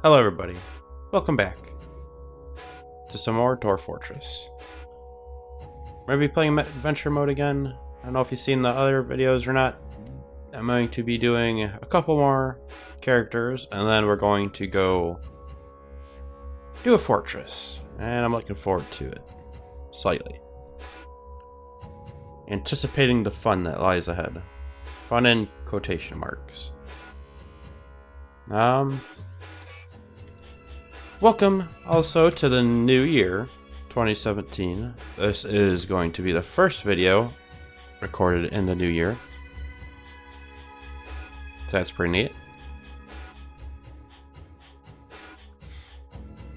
Hello everybody, welcome back to some more Dwarf Fortress. We're going to be playing adventure mode again. I don't know if you've seen the other videos or not. I'm going to be doing a couple more characters and then we're going to go do a fortress. And I'm looking forward to it, slightly. Anticipating the fun that lies ahead. Fun in quotation marks. Welcome also to the new year, 2017. This is going to be the first video recorded in the new year. So that's pretty neat.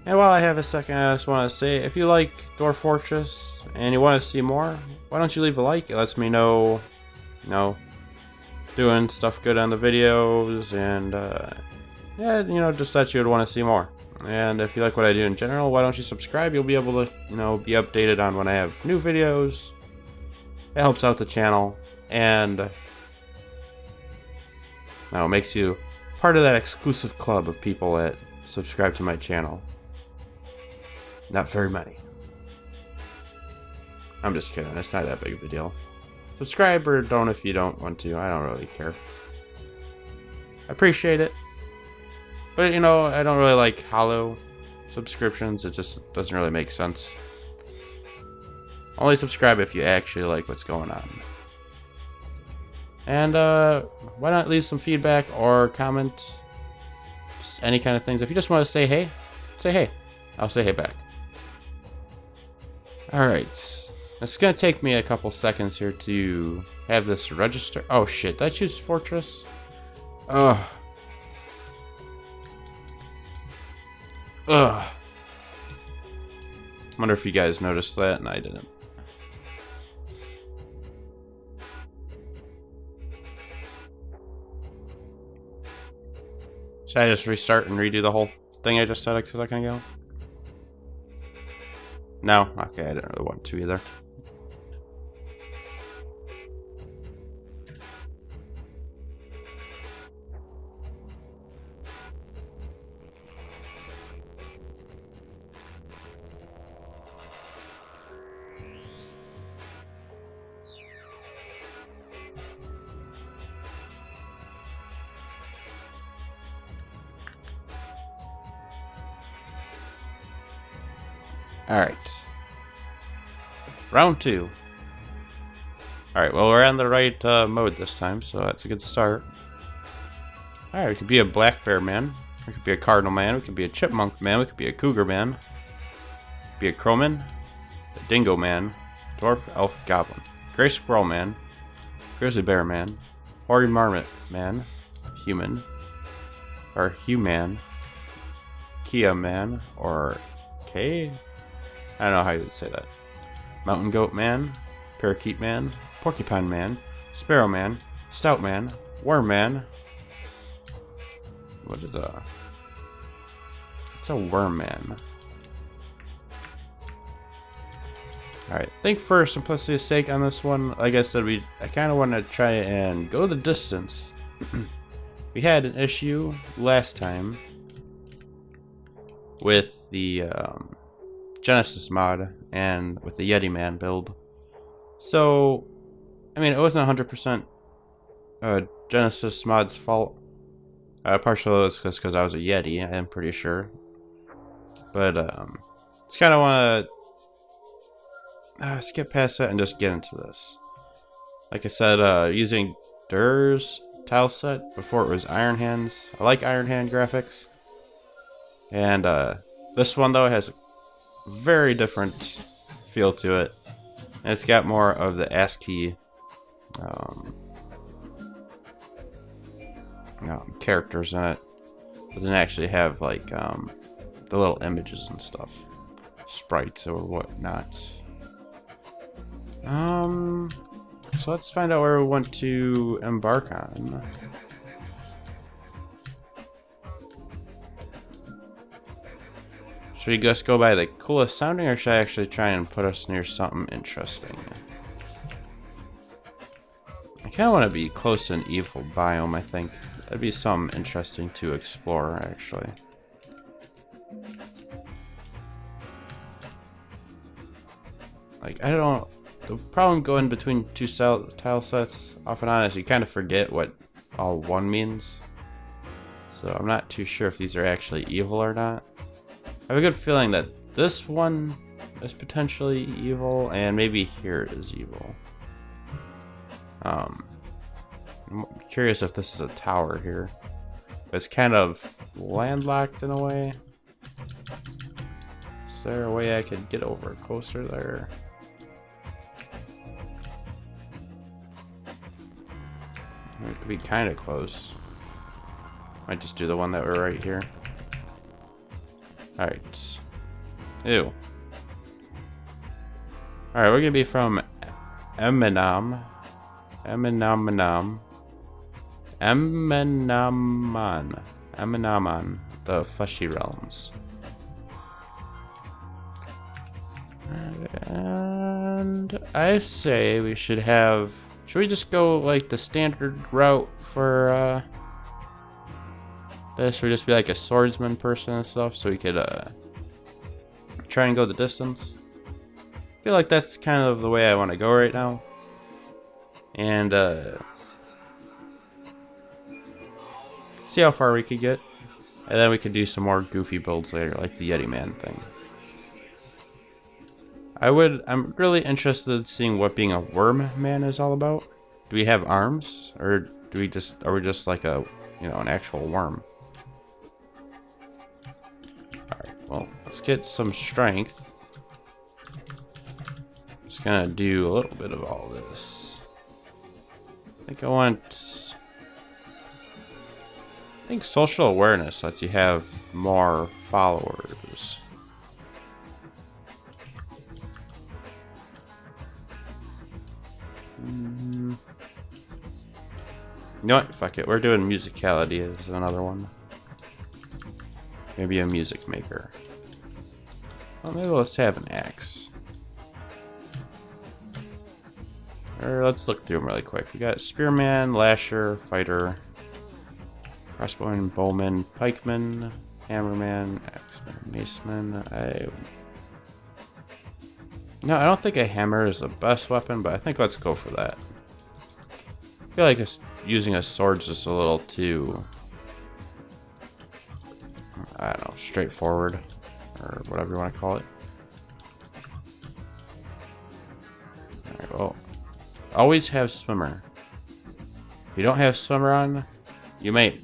And while I have a second, I just want to say, if you like Dwarf Fortress and you want to see more, why don't you leave a like? It lets me know, doing stuff good on the videos, and yeah, just that you would want to see more. And if you like what I do in general, why don't you subscribe? You'll be able to, be updated on when I have new videos. It helps out the channel, and it makes you part of that exclusive club of people that subscribe to my channel. Not very many. I'm just kidding. It's not that big of a deal. Subscribe or don't if you don't want to. I don't really care. I appreciate it. But, I don't really like hollow subscriptions. It just doesn't really make sense. Only subscribe if you actually like what's going on. And, why not leave some feedback or comment? Just any kind of things. If you just want to say hey. I'll say hey back. Alright. It's going to take me a couple seconds here to have this register. Oh, shit. Did I choose Fortress? Ugh. I wonder if you guys noticed that, and I didn't. Should I just restart and redo the whole thing I just said a second ago? No? Okay, I didn't really want to either. Alright. Round 2. Alright, well, we're on the right mode this time, so that's a good start. Alright, we could be a black bear man. We could be a cardinal man. We could be a chipmunk man. We could be a cougar man. Be a crowman. A dingo man. Dwarf, elf, goblin. Gray squirrel man. Grizzly bear man. Hoary marmot man. Human. Or human. Kia man. Or K? I don't know how you would say that. Mountain goat man, parakeet man, porcupine man, sparrow man, stout man, worm man. What is a? It's a worm man. Alright, I think for simplicity's sake on this one, like I said, I kind of want to try and go the distance. We had an issue last time with the Genesis mod and with the Yeti Man build. So, I mean, it wasn't 100% Genesis mod's fault. Partially it was because I was a Yeti, I'm pretty sure. But, just kind of want to skip past that and just get into this. Like I said, using Dur's tile set before it was Iron Hands. I like Iron Hand graphics. And, this one, though, has very different feel to it, and it's got more of the ASCII characters in it. It doesn't actually have like the little images and stuff, sprites or whatnot. So let's find out where we want to embark on. Should we just go by the coolest sounding, or should I actually try and put us near something interesting? I kind of want to be close to an evil biome, I think. That'd be something interesting to explore, actually. Like, I don't... The problem going between two tile sets off and on is you kind of forget what all one means. So I'm not too sure if these are actually evil or not. I have a good feeling that this one is potentially evil, and maybe here is evil. I'm curious if this is a tower here. It's kind of landlocked in a way. Is there a way I could get over closer there? It could be kind of close. Might just do the one that we're right here. Alright. Ew. Alright, we're gonna be from Eminem. Emenaman, the fleshy realms. And I say we should have... Should we just go like the standard route for this? Or just be like a swordsman person and stuff so we could try and go the distance? I feel like that's kind of the way I want to go right now. And see how far we could get. And then we could do some more goofy builds later, like the Yeti Man thing. I'm really interested in seeing what being a worm man is all about. Do we have arms? Or are we just like a, an actual worm? Alright, well, let's get some strength. Just gonna do a little bit of all this. I think social awareness lets you have more followers. You know what? Fuck it. We're doing musicality as another one. Maybe a music maker. Well, maybe let's have an axe. Or let's look through them really quick. We got spearman, lasher, fighter, crossbowman, bowman, pikeman, hammerman, axeman, maceman. No, I don't think a hammer is the best weapon, but I think let's go for that. I feel like using a sword's just a little too, I don't know, straightforward, or whatever you want to call it. Alright, well, always have swimmer. If you don't have swimmer on, you might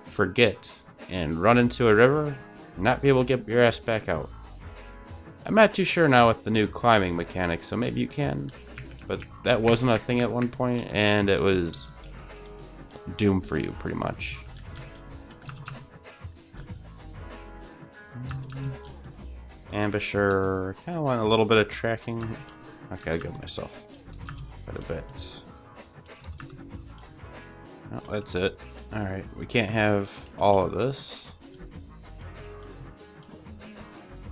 forget and run into a river and not be able to get your ass back out. I'm not too sure now with the new climbing mechanic, so maybe you can. But that wasn't a thing at one point, and it was doom for you, pretty much. Ambusher, kind of want a little bit of tracking. Okay, I'll give myself quite a bit. Oh, that's it. Alright, we can't have all of this.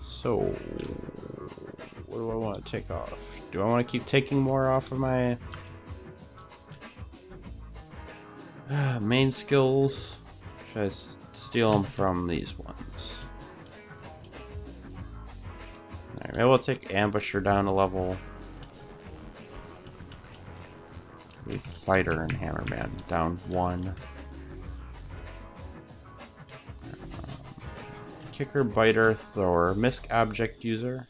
So, what do I want to take off? Do I want to keep taking more off of my main skills? Should I steal them from these ones? Alright, maybe we'll take Ambusher down a level. Leave Fighter and Hammerman down 1. Kicker, Biter, Thrower, Misc Object User,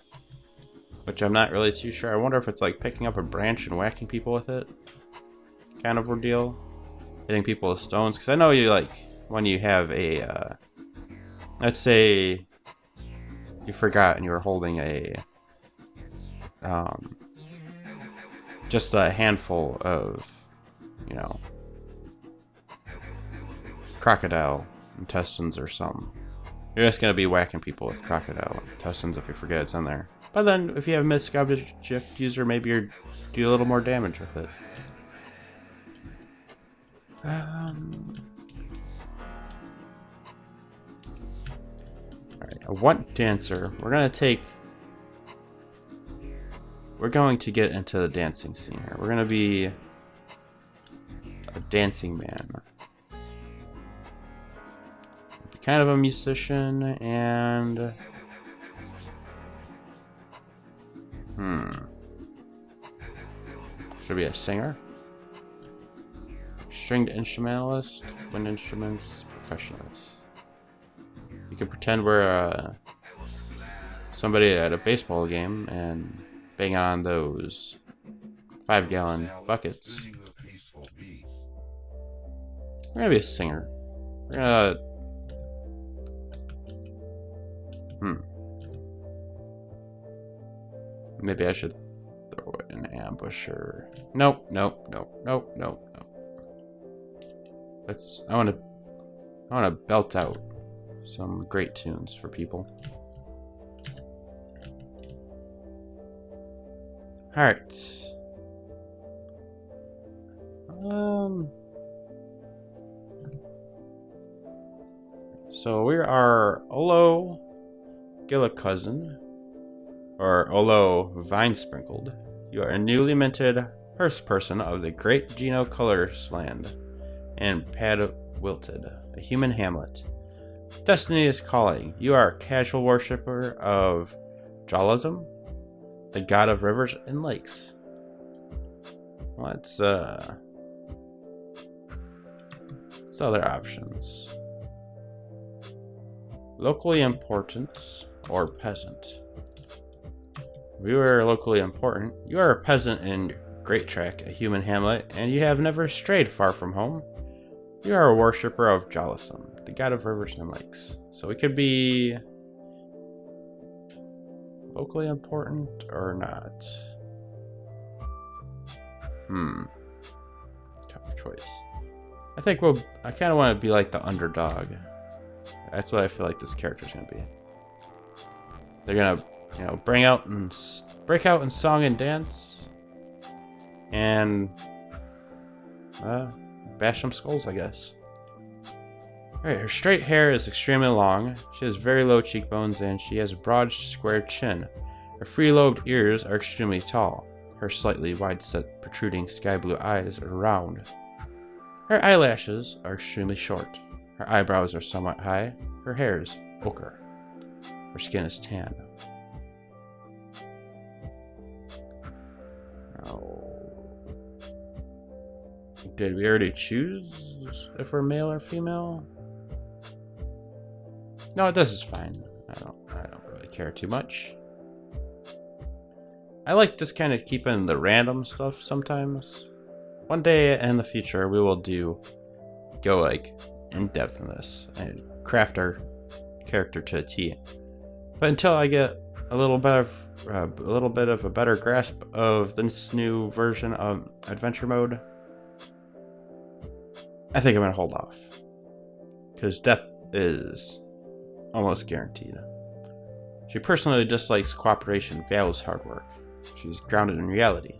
which I'm not really too sure. I wonder if it's like picking up a branch and whacking people with it, kind of ordeal. Hitting people with stones, because I know you like when you have a, let's say you forgot and you were holding a, just a handful of, crocodile intestines or something. You're just going to be whacking people with crocodile intestines if you forget it's in there. But then, if you have Misc Object User, maybe you do a little more damage with it. Alright, I want Dancer. We're going to get into the dancing scene here. We're going to be a dancing man. Kind of a musician, and Should be a singer. Stringed instrumentalist. Wind instruments. Percussionist. You can pretend we're somebody at a baseball game and bang on those 5-gallon buckets. We're gonna be a singer. We're gonna... Maybe I should throw it in ambusher. Nope, nope, nope, nope, nope, nope. I wanna belt out some great tunes for people. Alright. So we are Olo Gilicosin, or Olo Vine Sprinkled. You are a newly minted first person of the Great Geno Color's Land, and Pad Wilted, a human hamlet. Destiny is calling. You are a casual worshipper of Jalism, the god of rivers and lakes. What's other options? Locally important or peasant. We were locally important. You are a peasant in Great Track, a human hamlet, and you have never strayed far from home. You are a worshipper of Jalisum, the god of rivers and lakes. So we could be locally important or not. Tough choice. I think I kind of want to be like the underdog. That's what I feel like this character's gonna be. They're gonna, break out in song and dance, and bash some skulls, I guess. Alright, her straight hair is extremely long. She has very low cheekbones, and she has a broad, square chin. Her free-lobed ears are extremely tall. Her slightly wide-set, protruding sky blue eyes are round. Her eyelashes are extremely short. Her eyebrows are somewhat high. Her hair is ochre. Her skin is tan. Did we already choose if we're male or female? No, this is fine. I don't really care too much. I like just kind of keeping the random stuff sometimes. One day in the future, we will go like in depth in this and craft our character to a T. But until I get a little bit of a better grasp of this new version of adventure mode, I think I'm gonna hold off, because death is almost guaranteed. She personally dislikes cooperation, values hard work. She's grounded in reality.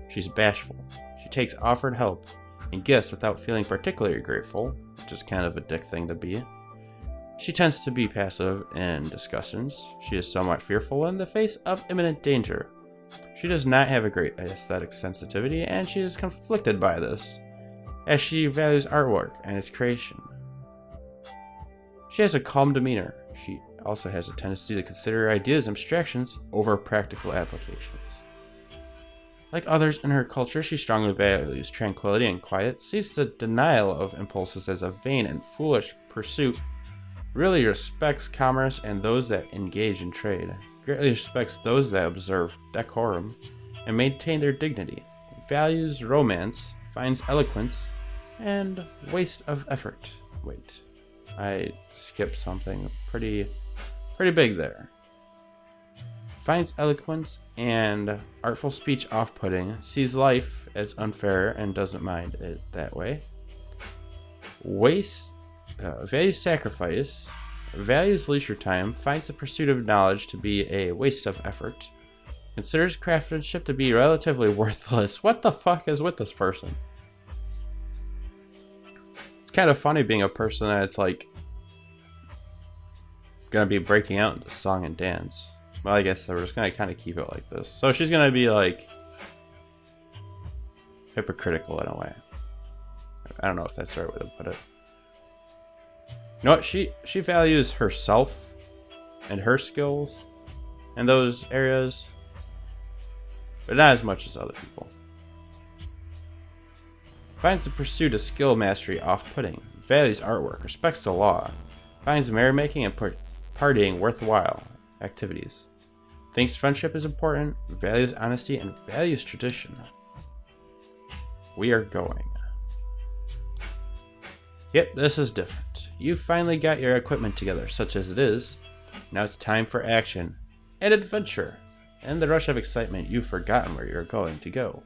She's bashful. She takes offered help and gifts without feeling particularly grateful, which is kind of a dick thing to be. She tends to be passive in discussions. She is somewhat fearful in the face of imminent danger. She does not have a great aesthetic sensitivity, and she is conflicted by this, as she values artwork and its creation. She has a calm demeanor. She also has a tendency to consider ideas and abstractions over practical applications. Like others in her culture, she strongly values tranquility and quiet, sees the denial of impulses as a vain and foolish pursuit, really respects commerce and those that engage in trade, greatly respects those that observe decorum and maintain their dignity, values romance, finds eloquence, and waste of effort. Wait, I skipped something pretty big there. Finds eloquence and artful speech off-putting, sees life as unfair and doesn't mind it that way. Values sacrifice, values leisure time, finds the pursuit of knowledge to be a waste of effort, considers craftsmanship to be relatively worthless. What the fuck is with this person? It's kind of funny being a person that's like gonna be breaking out into song and dance. Well, I guess we're just gonna kind of keep it like this. So she's gonna be like hypocritical in a way. I don't know if that's the right way to put it. You know what? She values herself and her skills in those areas, but not as much as other people. Finds the pursuit of skill mastery off-putting. Values artwork. Respects the law. Finds merrymaking and partying worthwhile activities. Thinks friendship is important. Values honesty and values tradition. We are going. Yep, this is different. You finally got your equipment together, such as it is. Now it's time for action and adventure. In the rush of excitement, you've forgotten where you're going to go.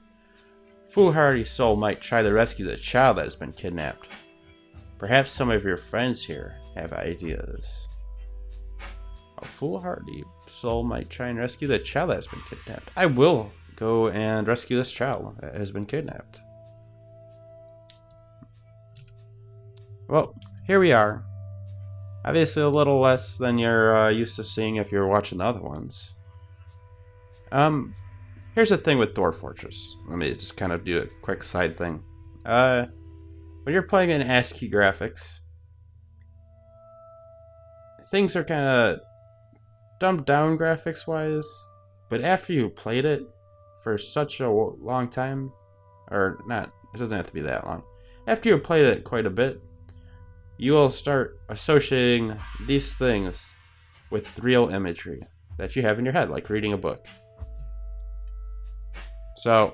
Foolhardy soul might try to rescue the child that has been kidnapped. Perhaps some of your friends here have ideas. A foolhardy soul might try and rescue the child that has been kidnapped. I will go and rescue this child that has been kidnapped. Well, here we are. Obviously a little less than you're used to seeing if you're watching the other ones. Here's the thing with Dwarf Fortress. Let me just kind of do a quick side thing. When you're playing in ASCII graphics, things are kind of dumbed down graphics-wise, but after you played it for such a long time, or not, it doesn't have to be that long. After you played it quite a bit, you will start associating these things with real imagery that you have in your head, like reading a book. So,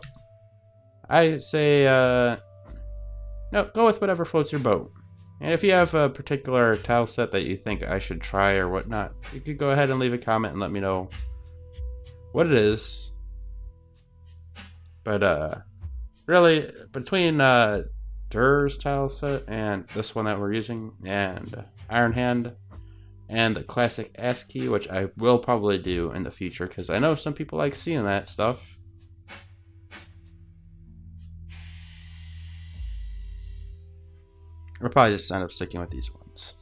I say, no, go with whatever floats your boat. And if you have a particular tile set that you think I should try or whatnot, you could go ahead and leave a comment and let me know what it is. But, really, between, Dur's tile set and this one that we're using, and Iron Hand, and the classic ASCII, which I will probably do in the future, because I know some people like seeing that stuff. I'll probably just end up sticking with these ones.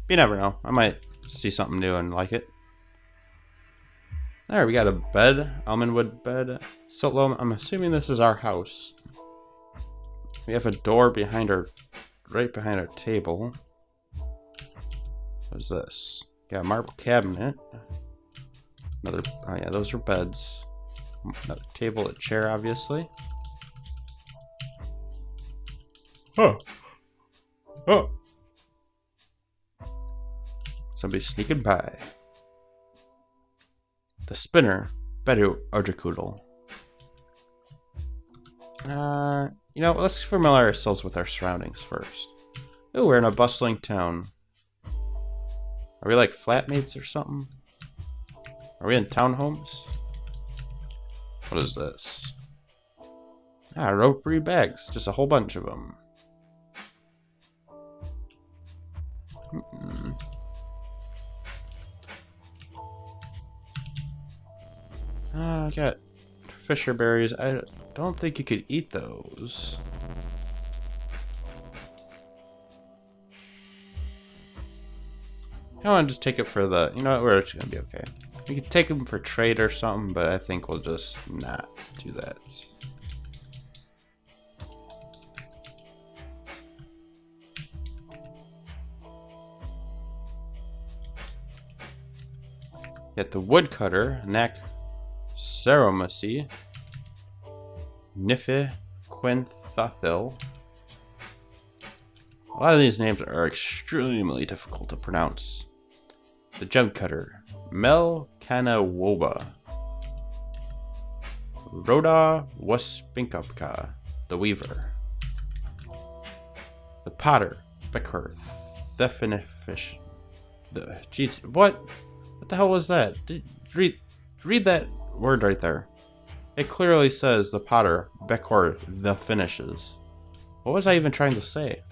You never know. I might see something new and like it. There, we got a bed. Almond wood bed. Siltloam. I'm assuming this is our house. We have a door behind our, right behind our table. What is this? Got a marble cabinet. Another, oh yeah, those are beds. Another table, a chair, obviously. Oh. Oh. Somebody's sneaking by. The spinner, Bedu Arjakoodle. You know, let's familiarize ourselves with our surroundings first. Ooh, we're in a bustling town. Are we like flatmates or something? Are we in townhomes? What is this? Ah, ropery bags. Just a whole bunch of them. I got fisher berries. I don't think you could eat those. I want to just take it for the... You know what? We're just going to be okay. We could take them for trade or something, but I think we'll just not do that. Get the woodcutter, Knack Ceromasi, Nife Quinthathil. A lot of these names are extremely difficult to pronounce. The gem cutter, Mel Kanawoba. Rhoda Waspinkupka, the weaver. The potter, Becker Thefinifish. Jeez, what? What the hell was that? Read that word right there. It clearly says the potter, Becker the finishes. What was I even trying to say?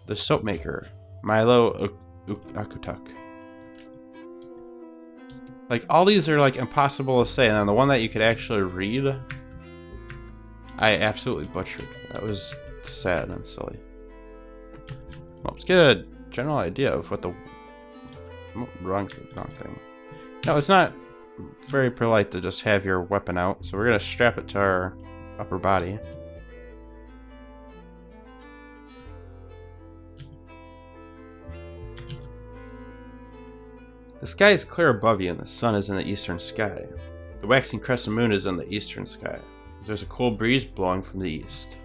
The soap maker, Milo Akutuk. Like, all these are like impossible to say, and then the one that you could actually read, I absolutely butchered. That was sad and silly. Well, let's get a general idea of what the wrong thing. No, it's not very polite to just have your weapon out, so we're gonna strap it to our upper body. The sky is clear above you and the sun is in the eastern sky. The waxing crescent moon is in the eastern sky. There's a cool breeze blowing from the east.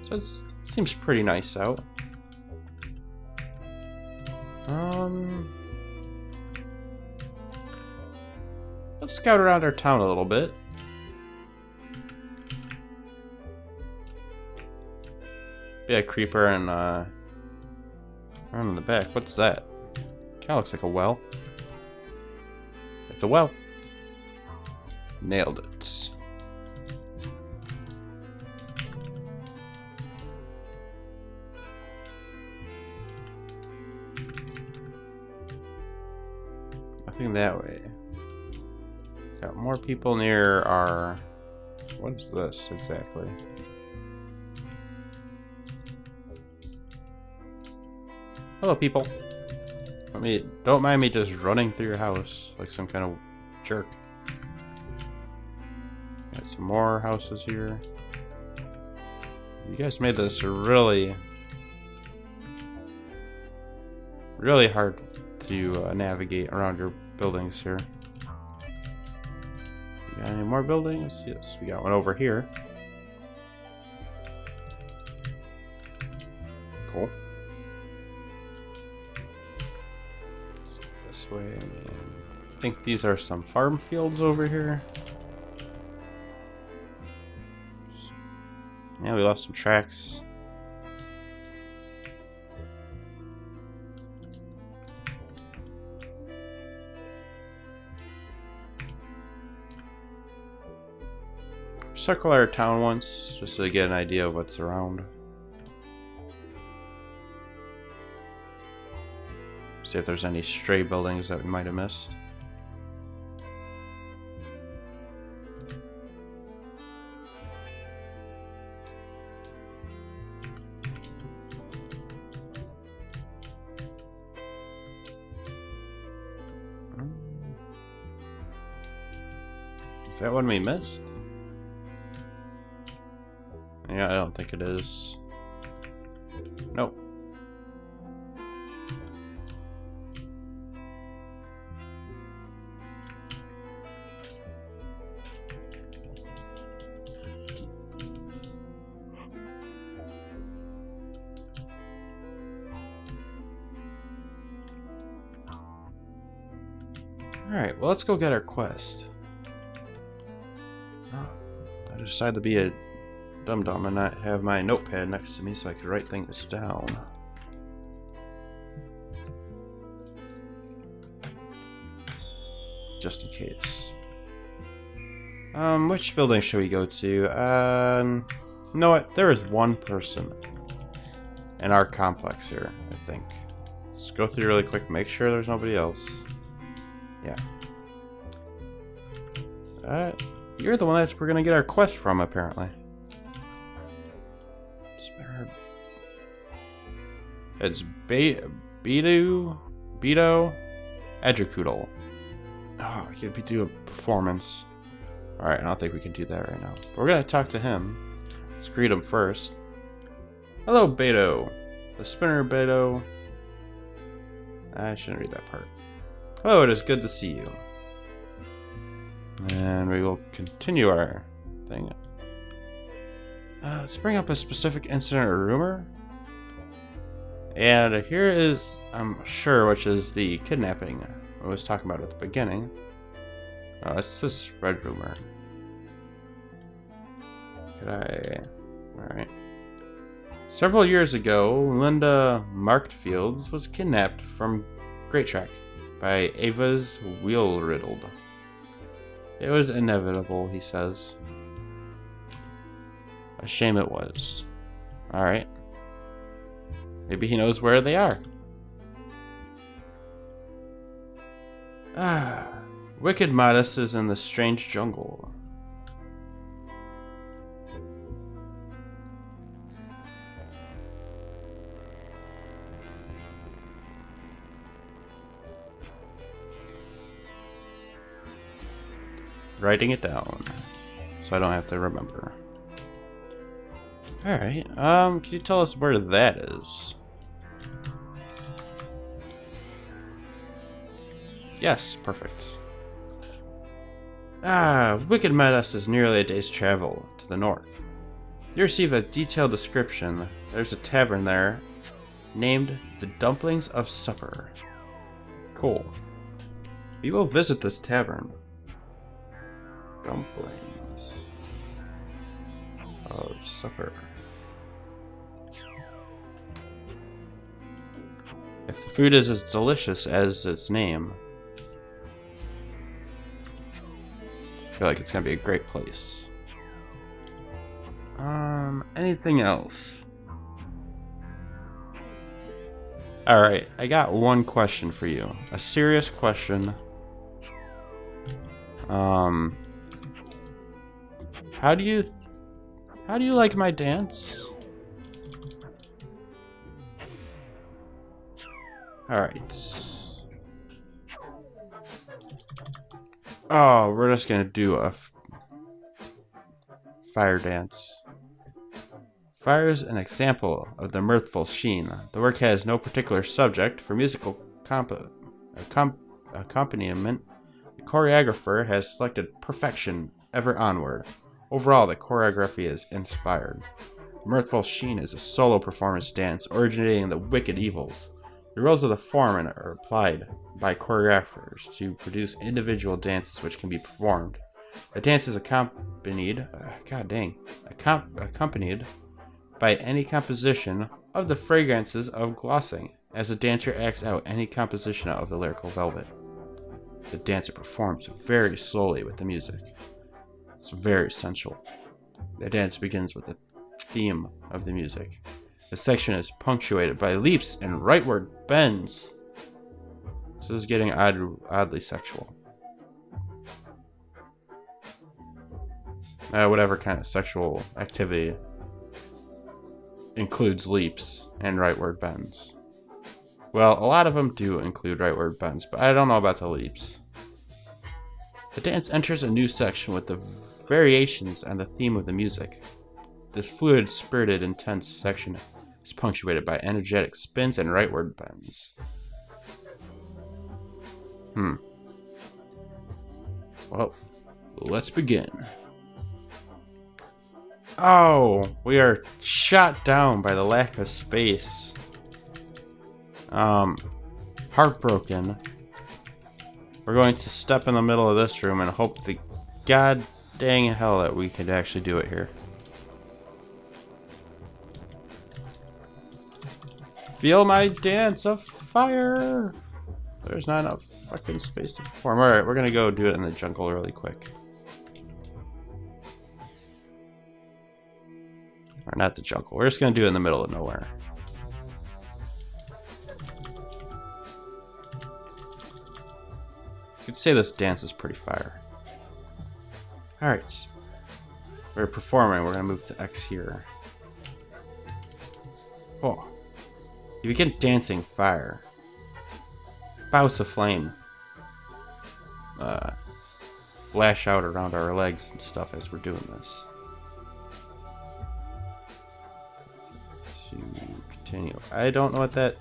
So it seems pretty nice out. Let's scout around our town a little bit. Be a creeper and around in the back. What's that? Kinda looks like a well. It's a well. Nailed it. Nothing that way. Got more people near our... What is this exactly? Hello, people. Don't mind me just running through your house like some kind of jerk. Got some more houses here. You guys made this really hard to navigate around your buildings here. We got any more buildings? Yes, we got one over here. Cool. This way. I think these are some farm fields over here. Yeah, we lost some tracks. Circle our town once, just to get an idea of what's around. See if there's any stray buildings that we might have missed. Is that one we missed? Yeah, I don't think it is. Nope. Alright, well, let's go get our quest. Oh, I decided to be a dum-dum and not have my notepad next to me so I could write things down. Just in case. Which building should we go to? You know what? There is one person in our complex here, I think. Let's go through really quick, make sure there's nobody else. Yeah. You're the one that we're gonna get our quest from, apparently. It's Beto Edgercoodle. Oh, you could do a performance. Alright, I don't think we can do that right now. But we're gonna talk to him. Let's greet him first. Hello, Beto. The spinner, Beto. I shouldn't read that part. Hello, it is good to see you. And we will continue our thing. Let's bring up a specific incident or rumor. And here is, I'm sure, which is the kidnapping I was talking about at the beginning. Oh, it's this red rumor. Alright. Several years ago, Linda Markfields was kidnapped from Great Track by Ava's Wheel Riddled. It was inevitable, he says. A shame it was. Alright. Maybe he knows where they are. Wicked Modest is in the strange jungle. Writing it down so I don't have to remember. Alright, can you tell us where that is? Yes, perfect. Wicked Meadows is nearly a day's travel to the north. You receive a detailed description. There's a tavern there named the Dumplings of Supper. Cool. We will visit this tavern. Dumplings of Supper. If the food is as delicious as its name, I feel like it's gonna be a great place. Anything else? Alright, I got one question for you. A serious question. How do you like my dance? Alright. Oh, we're just gonna do a fire dance. Fire is an example of the mirthful sheen. The work has no particular subject for musical accompaniment. The choreographer has selected perfection ever onward. Overall, the choreography is inspired. The mirthful sheen is a solo performance dance originating in the wicked evils. The rules of the form are applied by choreographers to produce individual dances which can be performed. The dance is accompanied by any composition of the fragrances of glossing, as the dancer acts out any composition of the lyrical velvet. The dancer performs very slowly with the music. It's very sensual. The dance begins with the theme of the music. The section is punctuated by leaps and rightward bends. This is getting oddly sexual. Whatever kind of sexual activity includes leaps and rightward bends. Well, a lot of them do include rightward bends, but I don't know about the leaps. The dance enters a new section with the variations on the theme of the music. This fluid, spirited, intense section is punctuated by energetic spins and rightward bends. Well, let's begin. Oh, we are shot down by the lack of space. Heartbroken. We're going to step in the middle of this room and hope the god dang hell that we could actually do it here. Feel my dance of fire. There's not enough fucking space to perform. Alright, we're gonna go do it in the jungle really quick. Or not the jungle. We're just gonna do it in the middle of nowhere. You could say this dance is pretty fire. Alright. We're performing. We're gonna move to X here. Oh. You begin dancing fire. Bouts of flame. Flash out around our legs and stuff as we're doing this. To continue. I don't know what that...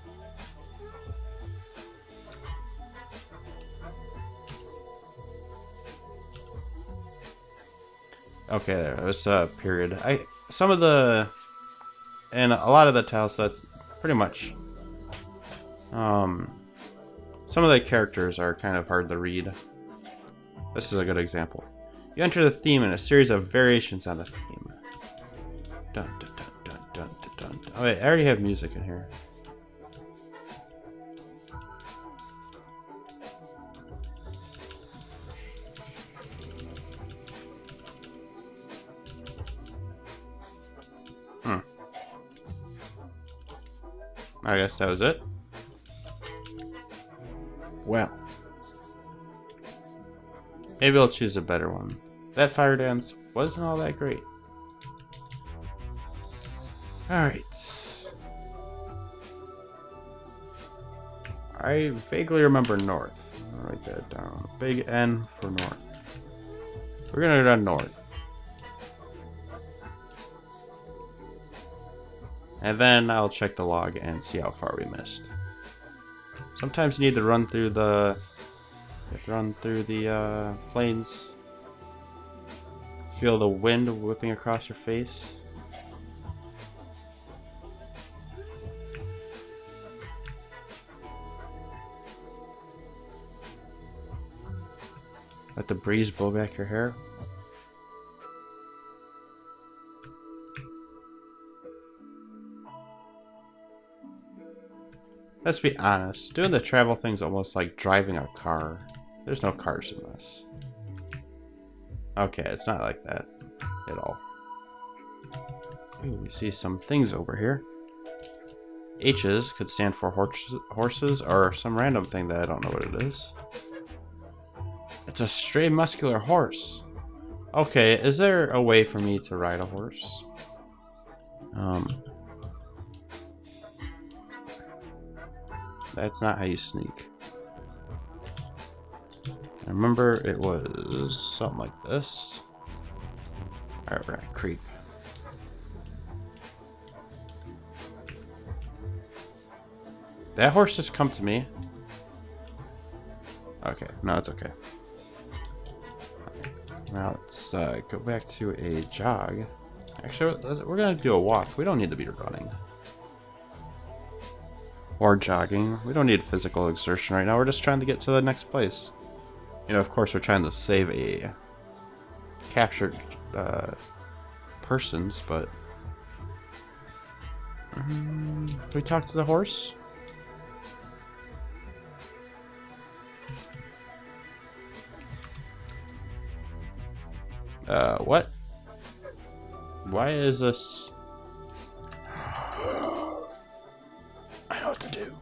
Okay, there. It was a period. Some of the... And a lot of the tile sets, pretty much. Some of the characters are kind of hard to read. This is a good example. You enter the theme in a series of variations on the theme. Dun, dun, dun, dun, dun, dun, dun. Oh wait, I already have music in here. I guess that was it. Well. Maybe I'll choose a better one. That fire dance wasn't all that great. Alright. I vaguely remember north. I'll write that down. Big N for north. We're gonna go north. And then I'll check the log and see how far we missed. Sometimes you need to run through the... plains Feel the wind whipping across your face. Let the breeze blow back your hair. Let's be honest, doing the travel thing's almost like driving a car. There's no cars in this. Okay, it's not like that at all. Ooh, we see some things over here. H's could stand for horses or some random thing that I don't know what it is. It's a stray muscular horse. Okay, is there a way for me to ride a horse? That's not how you sneak. I remember it was something like this. Alright, we're gonna creep. That horse just come to me. Okay, no, it's okay. Now let's go back to a jog. Actually, we're gonna do a walk. We don't need to be running. Or jogging. We don't need physical exertion right now. We're just trying to get to the next place. You know, of course, we're trying to save a captured persons, but... Can we talk to the horse? What? Why is this? I know what to do.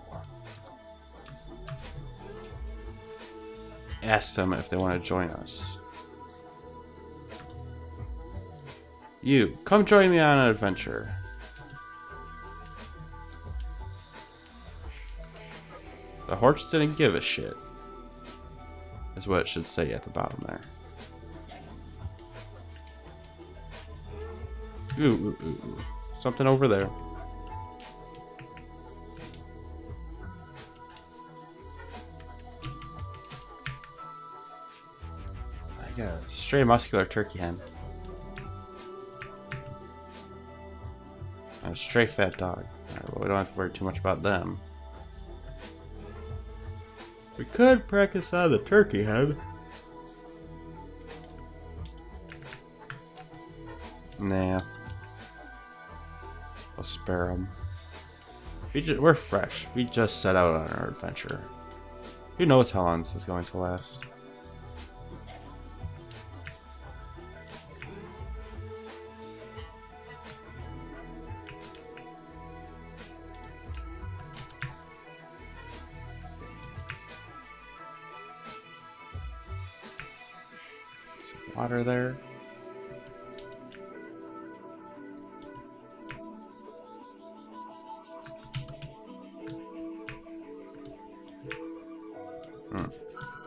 Ask them if they want to join us. You, come join me on an adventure. The horse didn't give a shit, is what it should say at the bottom there. Ooh. Something over there. I got a stray muscular turkey hen. And a stray fat dog. Alright, well, we don't have to worry too much about them. We could practice on the turkey hen. Nah. I'll spare them. We're fresh. We just set out on our adventure. Who knows how long this is going to last? Some water there.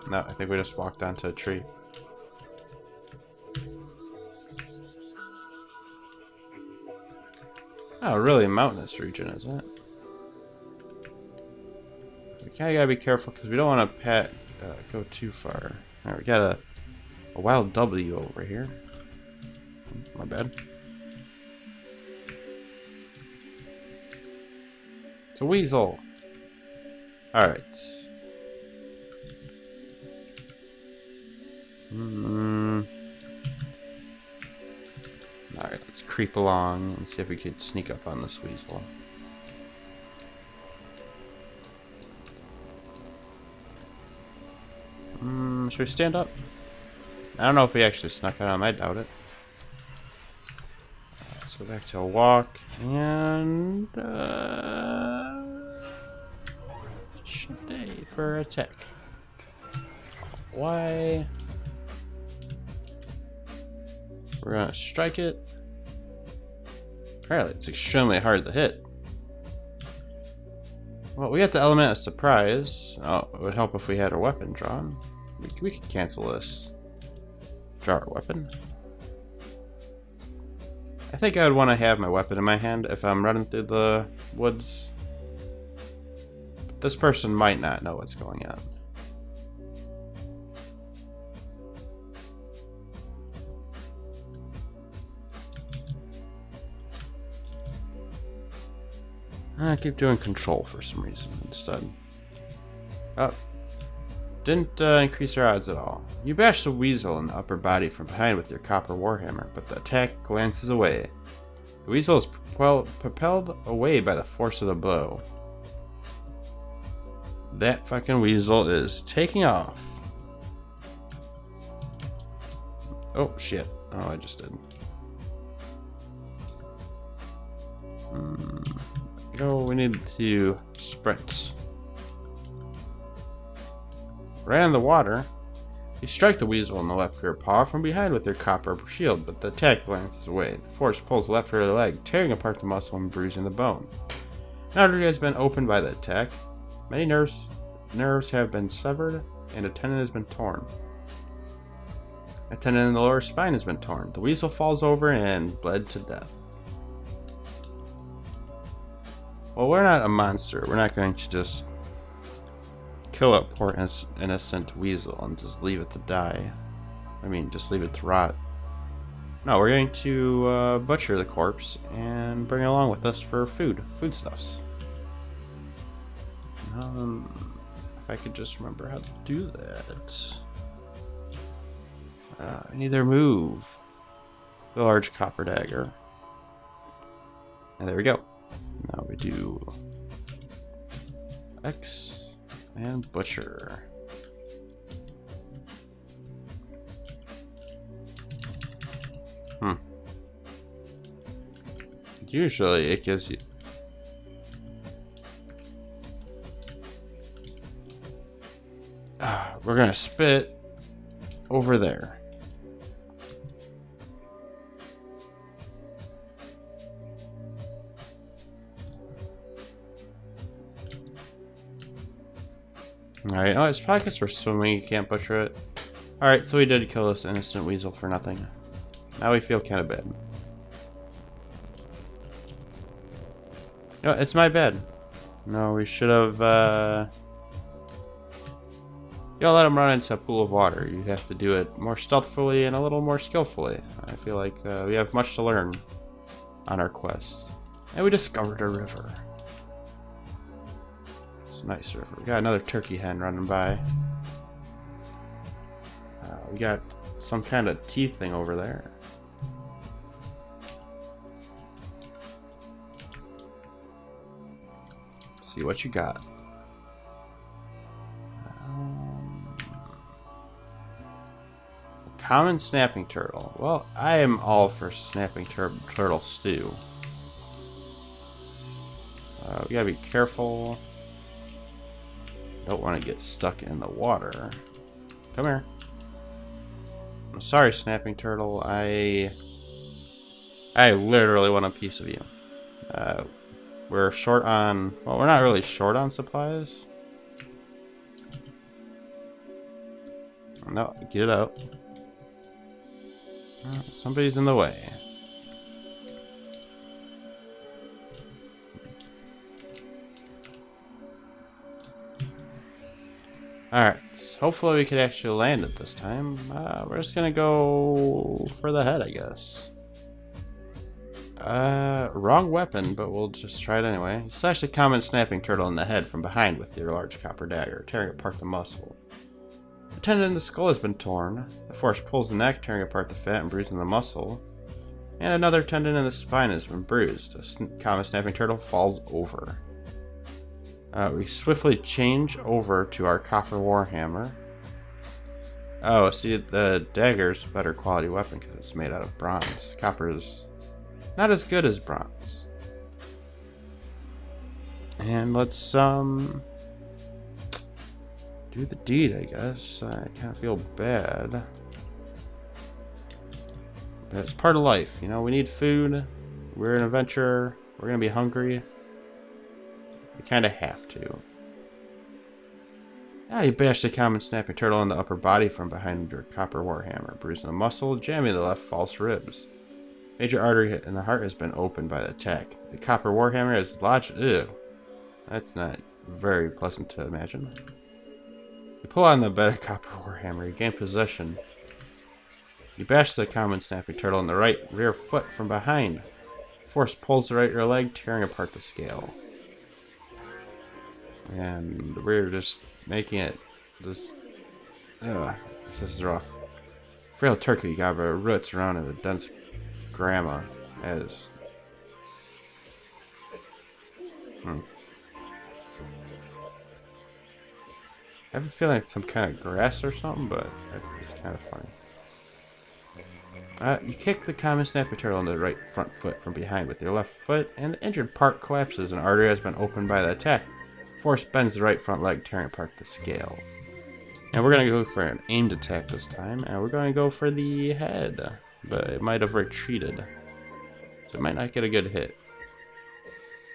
No, I think we just walked onto a tree. Oh, really mountainous region, isn't it? We kinda gotta be careful because we don't want to go too far. Alright, we got a wild W over here. My bad. It's a weasel. Alright. Alright, let's creep along and see if we could sneak up on this weasel. Should we stand up? I don't know if we actually snuck on him, I doubt it. Let's go back to a walk and day for attack. Why? We're gonna strike it. Apparently, it's extremely hard to hit. Well, we got the element of surprise. Oh, it would help if we had our weapon drawn. We could cancel this. Draw our weapon. I think I would want to have my weapon in my hand if I'm running through the woods. But this person might not know what's going on. I keep doing control for some reason instead. Oh. Didn't increase our odds at all. You bash the weasel in the upper body from behind with your copper warhammer, but the attack glances away. The weasel is propelled away by the force of the blow. That fucking weasel is taking off. Oh, shit. Oh, I just did. No, we need to sprint. Right in the water. You strike the weasel in the left rear paw from behind with your copper shield, but the attack glances away. The force pulls the left rear leg, tearing apart the muscle and bruising the bone. An artery has been opened by the attack. Many nerves have been severed, and a tendon has been torn. A tendon in the lower spine has been torn. The weasel falls over and bled to death. Well, we're not a monster. We're not going to just kill a poor innocent weasel and just leave it to die. I mean, just leave it to rot. No, we're going to butcher the corpse and bring it along with us for foodstuffs. If I could just remember how to do that. I can either move the large copper dagger. And there we go. Now we do X and butcher. Usually it gives you... we're gonna spit over there. Alright, oh, it's probably because we're swimming, you can't butcher it. Alright, so we did kill this innocent weasel for nothing. Now we feel kind of bad. No, it's my bad. No, we should have, you don't let him run into a pool of water. You have to do it more stealthily and a little more skillfully. I feel like we have much to learn on our quest. And we discovered a river. It's a nice river. We got another turkey hen running by. We got some kind of teeth thing over there. Let's see what you got. Common snapping turtle. Well, I am all for snapping turtle stew. We gotta be careful. Don't want to get stuck in the water. Come here. I'm sorry, snapping turtle. I literally want a piece of you. We're short on... Well, we're not really short on supplies. No, get out. Somebody's in the way. Alright, hopefully we could actually land it this time. We're just gonna go for the head, I guess. Wrong weapon, but we'll just try it anyway. You slash the common snapping turtle in the head from behind with your large copper dagger, tearing apart the muscle. The tendon in the skull has been torn. The force pulls the neck, tearing apart the fat and bruising the muscle. And another tendon in the spine has been bruised. A common snapping turtle falls over. We swiftly change over to our copper warhammer. Oh, see, the dagger's a better quality weapon because it's made out of bronze. Copper is not as good as bronze. And let's, do the deed, I guess. I kind of feel bad. But it's part of life, you know? We need food. We're an adventurer. We're gonna be hungry. We kind of have to. You bash the common snapping turtle in the upper body from behind your copper warhammer, bruising the muscle, jamming the left false ribs. Major artery in the heart has been opened by the attack. The copper warhammer has lodged... Ew. That's not very pleasant to imagine. You pull on the better copper warhammer, you gain possession. You bash the common snapping turtle in the right rear foot from behind. Force pulls the right rear leg, tearing apart the scale. And we're just making it just... this is rough. Frail turkey got her roots around in the dense grandma as... I have a feeling it's some kind of grass or something, but it's kind of funny. You kick the common snapping turtle in the right front foot from behind with your left foot, and the injured part collapses. An artery has been opened by the attack. Force bends the right front leg, tearing apart the scale. And we're going to go for an aimed attack this time, and we're going to go for the head. But it might have retreated, so it might not get a good hit.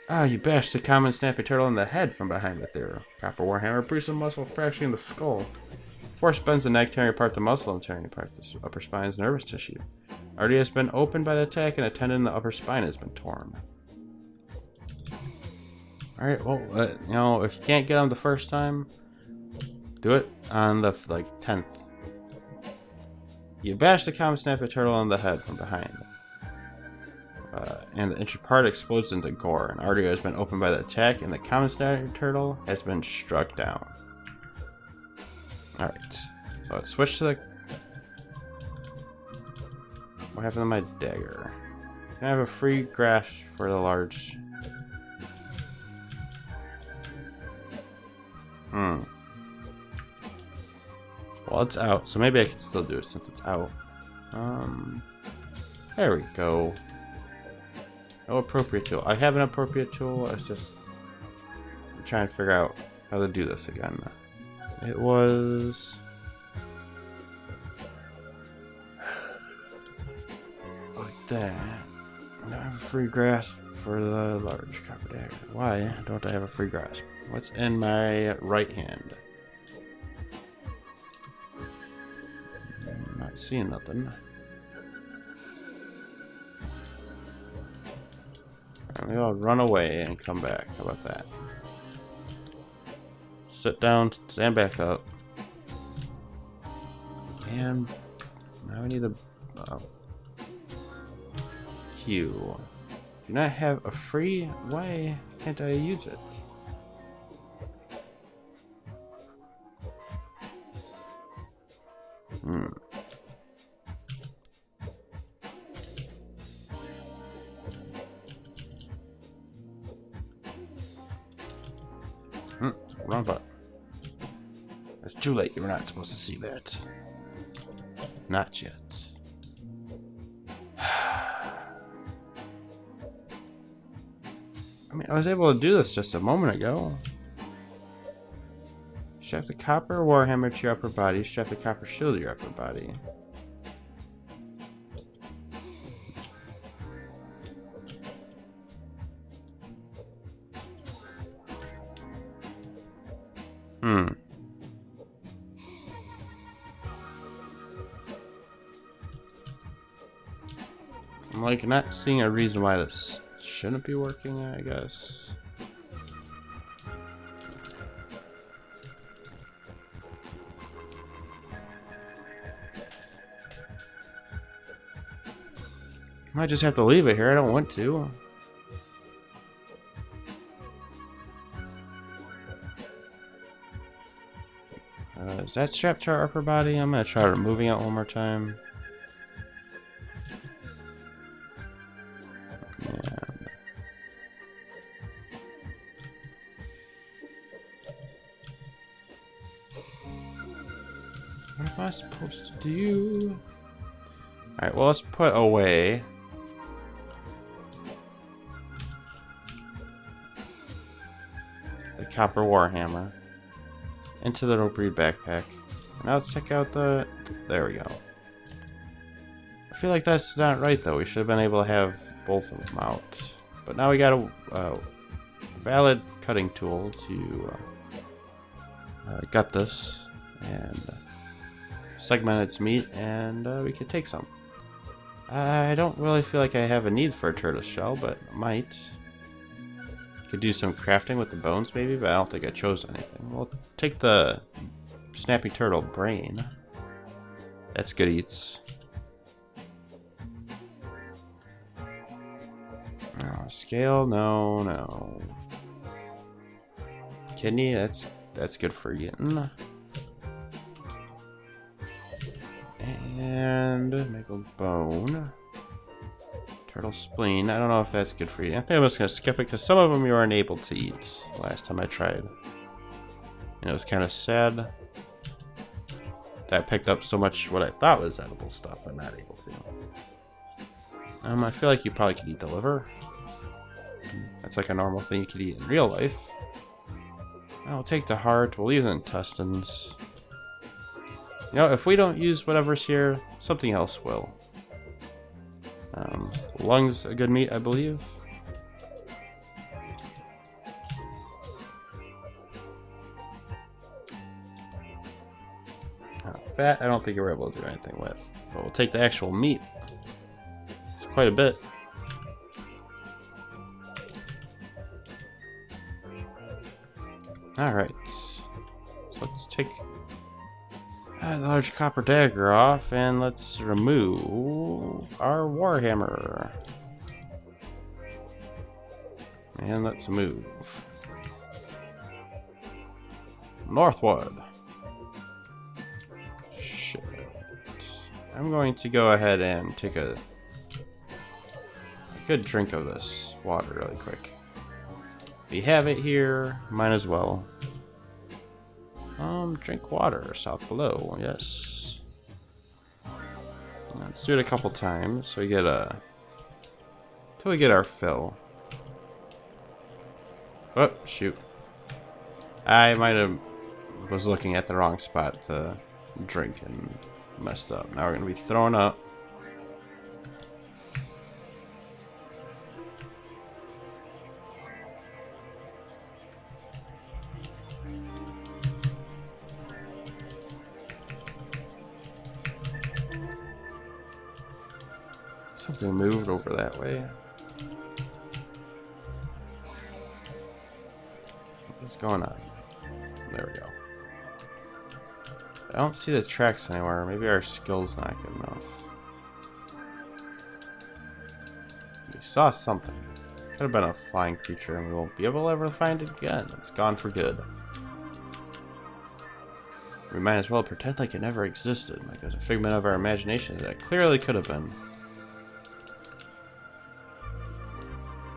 You bashed the common snapping turtle in the head from behind with your copper warhammer, bruising muscle, fracturing the skull. Force bends the neck, tearing apart the muscle and tearing apart the upper spine's nervous tissue. Artery has been opened by the attack, and a tendon in the upper spine has been torn. Alright, well, you know, if you can't get them the first time, do it on the, 10th. You bash the common snapping turtle in the head from behind. And the injured part explodes into gore. An artery has been opened by the attack, and the common snapping turtle has been struck down. Alright, so let's switch to the... What happened to my dagger? Can I have a free grasp for the large? Well, it's out, so maybe I can still do it since it's out. There we go. No appropriate tool. I have an appropriate tool. It's just trying to figure out how to do this again. It was like that. I don't have a free grasp for the large copper dagger. Why don't I have a free grasp? What's in my right hand? I'm not seeing nothing. Maybe I'll run away and come back. How about that? Sit down, stand back up. And now I need a Q. Do not have a free? Why can't I use it? Wrong button. It's too late. You're not supposed to see that. Not yet. I mean, I was able to do this just a moment ago. Strap the copper warhammer to your upper body. Strap the copper shield to your upper body. I'm like not seeing a reason why this shouldn't be working, I guess. I might just have to leave it here. I don't want to. Is that strapped to our upper body? I'm gonna try removing it one more time. What am I supposed to do? Alright, well, let's put away the copper warhammer into the rope reed backpack. Now let's check out the... There we go. I feel like that's not right, though. We should have been able to have both of them out. But now we got a valid cutting tool to gut this and segment its meat, and we could take some. I don't really feel like I have a need for a tortoise shell, but I might. Could do some crafting with the bones maybe, but I don't think I chose anything. We'll take the snappy turtle brain. That's good eats. Scale, no. kidney. That's good for eating. And make a bone. Turtle spleen. I don't know if that's good for eating. I think I'm just gonna skip it because some of them you weren't able to eat last time I tried. And it was kind of sad that I picked up so much what I thought was edible stuff and not able to. I feel like you probably could eat the liver. That's like a normal thing you could eat in real life. I'll take the heart. We'll leave the intestines. You know, if we don't use whatever's here, something else will. Lungs, a good meat, I believe. Fat, I don't think you're able to do anything with. But we'll take the actual meat. It's quite a bit. Alright. So let's take a large copper dagger off and let's remove our warhammer. And let's move northward. Shit. I'm going to go ahead and take a good drink of this water really quick. We have it here, might as well. Drink water south below, yes. Let's do it a couple times so we get till we get our fill. Oh, shoot. I might have was looking at the wrong spot to drink and messed up. Now we're gonna be throwing up. Something moved over that way. What's going on? There we go. I don't see the tracks anywhere. Maybe our skill's not good enough. We saw something. Could have been a flying creature and we won't be able to ever find it again. It's gone for good. We might as well pretend like it never existed. Like it was a figment of our imagination that it clearly could have been.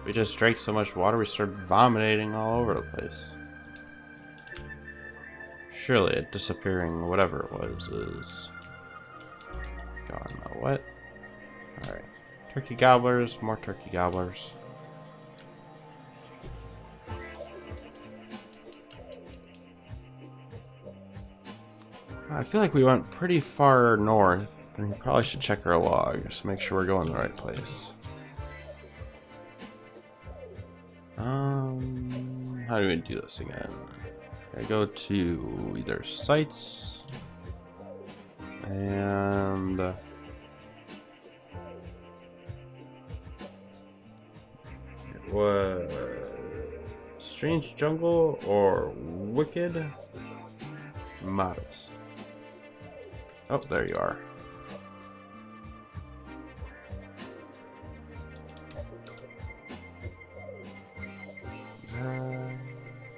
We just drank so much water we started vomiting all over the place. Surely it disappearing, whatever it was, is gone. Now what? Alright. Turkey gobblers, more turkey gobblers. I feel like we went pretty far north, and we probably should check our log just to make sure we're going the right place. How do we do this again? I go to either sites and it was strange jungle or wicked modest. Oh, there you are.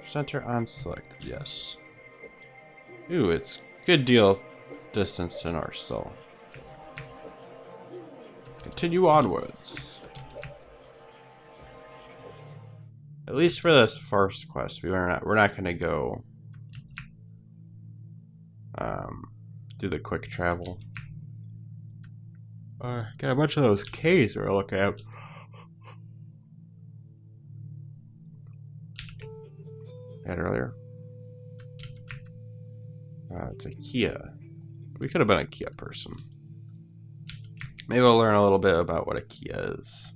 Center on selected, yes. Ooh, it's good deal distance to north still. Continue onwards. At least for this first quest, we're not gonna go do the quick travel. Got a bunch of those caves we're looking at. Earlier. It's a Kia. We could have been a Kia person. Maybe we'll learn a little bit about what a Kia is.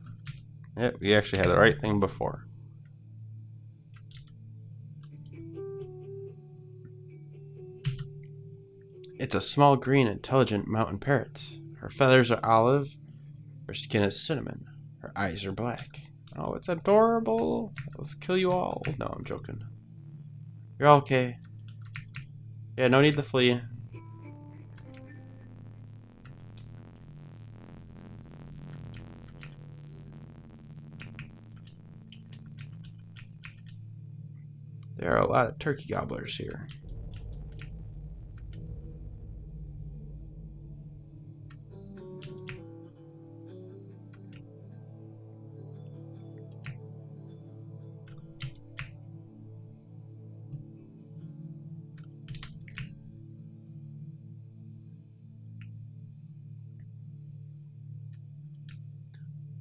Yep, we actually had the right thing before. It's a small, green, intelligent mountain parrot. Her feathers are olive. Her skin is cinnamon. Her eyes are black. Oh, it's adorable. Let's kill you all. No, I'm joking. You're all okay. Yeah, no need to flee. There are a lot of turkey gobblers here.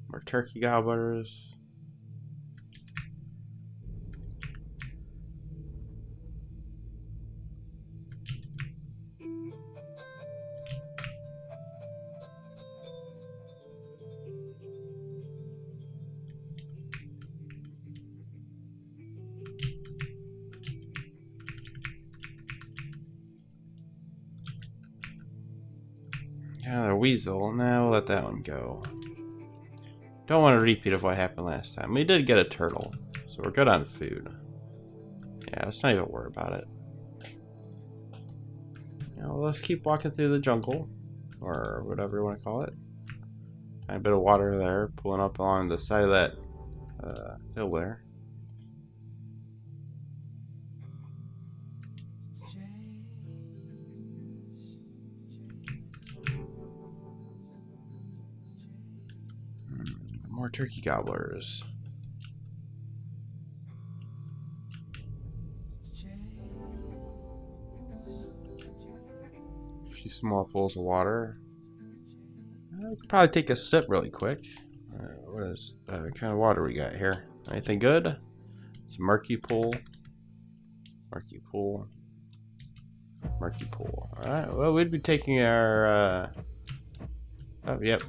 More turkey gobblers. Another weasel. Now we'll let that one go. Don't want a repeat of what happened last time. We did get a turtle, so we're good on food. Yeah, let's not even worry about it. You know, let's keep walking through the jungle, or whatever you want to call it. Tiny bit of water there, pulling up along the side of that hill there. More turkey gobblers. A few small pools of water. I could probably take a sip really quick. What is kind of water we got here? Anything good? It's a murky pool. Murky pool. Murky pool. Alright, well, we'd be taking our... oh, yep.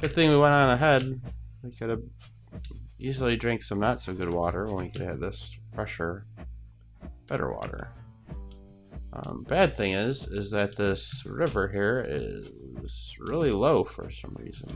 Good thing we went on ahead. We could have easily drank some not so good water when we could have this fresher, better water. Bad thing is that this river here is really low for some reason.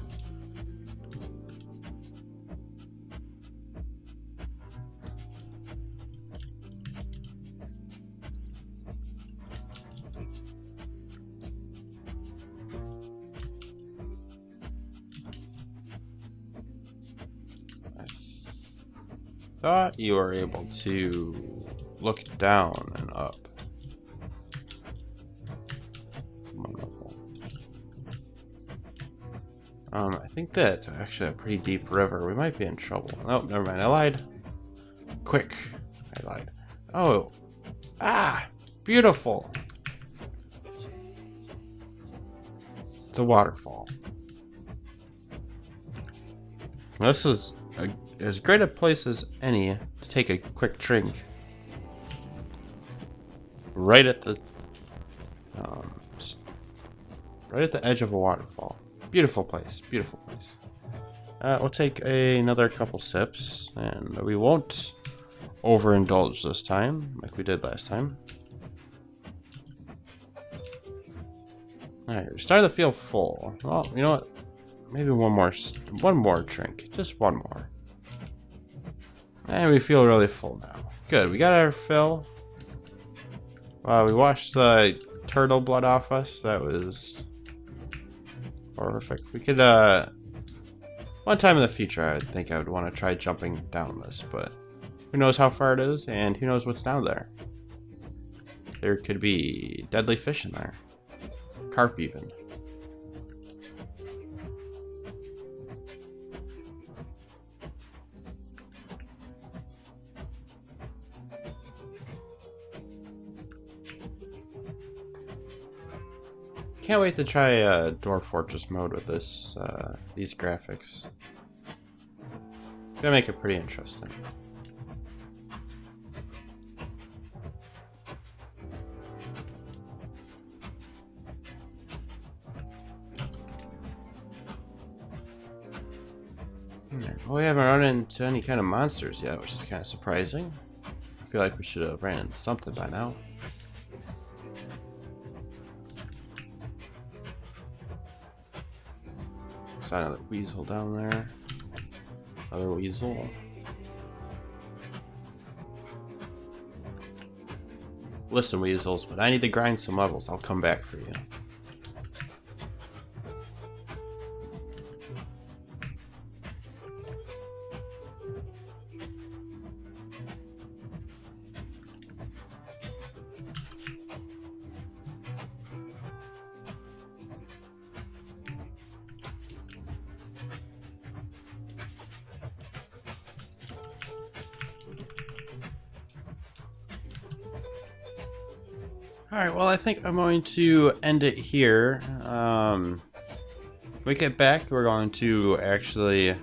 Thought you were able to look down and up. Wonderful. I think that's actually a pretty deep river. We might be in trouble. Oh, never mind. I lied. Quick. I lied. Oh. Ah! Beautiful. It's a waterfall. This is as great a place as any to take a quick drink. Right at the edge of a waterfall. Beautiful place. Beautiful place. We'll take another couple sips, and we won't overindulge this time like we did last time. Alright, we're starting to feel full. Well, you know what? Maybe one more drink. Just one more. And we feel really full now. Good, we got our fill. We washed the turtle blood off us. That was horrific. We could, one time in the future, I think I would want to try jumping down this, but who knows how far it is, and who knows what's down there. There could be deadly fish in there. Carp even. Can't wait to try Dwarf Fortress mode with this these graphics. It's gonna make it pretty interesting. Well, we haven't run into any kind of monsters yet, which is kind of surprising. I feel like we should have ran into something by now. Another weasel down there. Another weasel. Listen, weasels, but I need to grind some levels. I'll come back for you. Alright, well, I think I'm going to end it here. We get back, we're going to actually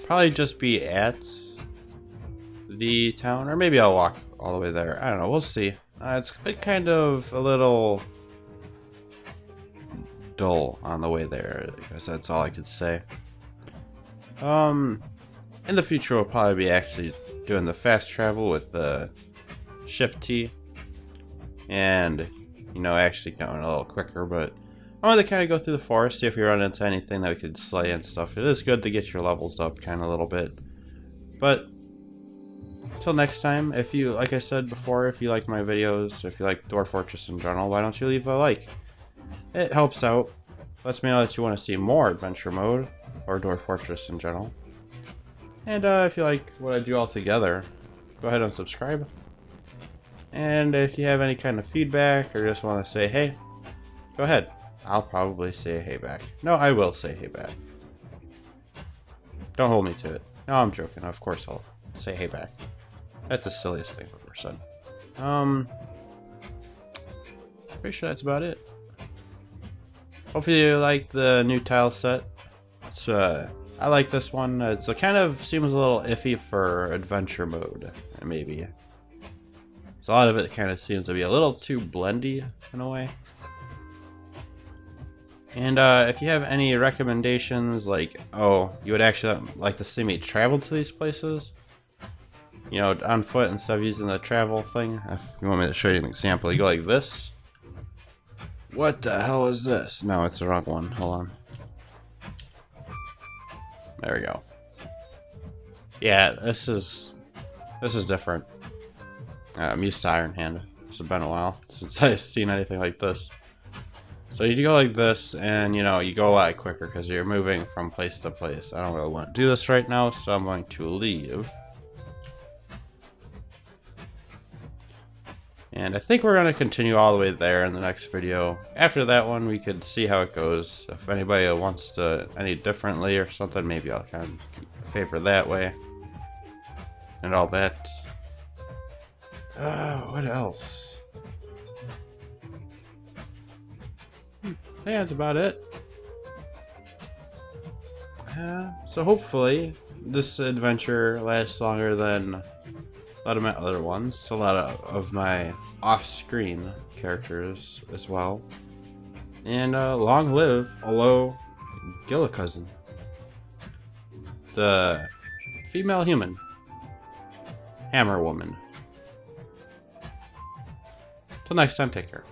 probably just be at the town, or maybe I'll walk all the way there. I don't know, we'll see. It's been kind of a little dull on the way there, I guess that's all I could say. In the future, we'll probably be actually doing the fast travel with the Shift T, and you know, actually going a little quicker, but I wanted to kind of go through the forest, see if we run into anything that we could slay and stuff. It is good to get your levels up kind of a little bit. But until next time, if you, like I said before, if you like my videos, if you like Dwarf Fortress in general, why don't you leave a like? It helps out. Lets me know that you want to see more adventure mode, or Dwarf Fortress in general. And if you like what I do altogether, go ahead and subscribe. And if you have any kind of feedback or just want to say hey, go ahead. I'll probably say hey back. No, I will say hey back. Don't hold me to it. No, I'm joking. Of course I'll say hey back. That's the silliest thing I've ever said. Pretty sure that's about it. Hopefully you like the new tile set. It's I like this one. It's kind of seems a little iffy for adventure mode, maybe. So a lot of it kind of seems to be a little too blendy in a way. And if you have any recommendations, like, oh, you would actually like to see me travel to these places, you know, on foot instead of using the travel thing. If you want me to show you an example, you go like this. What the hell is this? No, it's the wrong one. Hold on. There we go. Yeah, this is different. I'm used to Iron Hand. It's been a while since I've seen anything like this. So you go like this, and you know, you go a lot quicker because you're moving from place to place. I don't really want to do this right now, so I'm going to leave. And I think we're going to continue all the way there in the next video. After that one, we could see how it goes. If anybody wants to any differently or something, maybe I'll kind of favor that way. And all that. What else? Yeah, that's about it. So hopefully this adventure lasts longer than a lot of my other ones. A lot of my off-screen characters as well. And long live Olo Gilicosin, the female human hammer woman. Till next time, take care.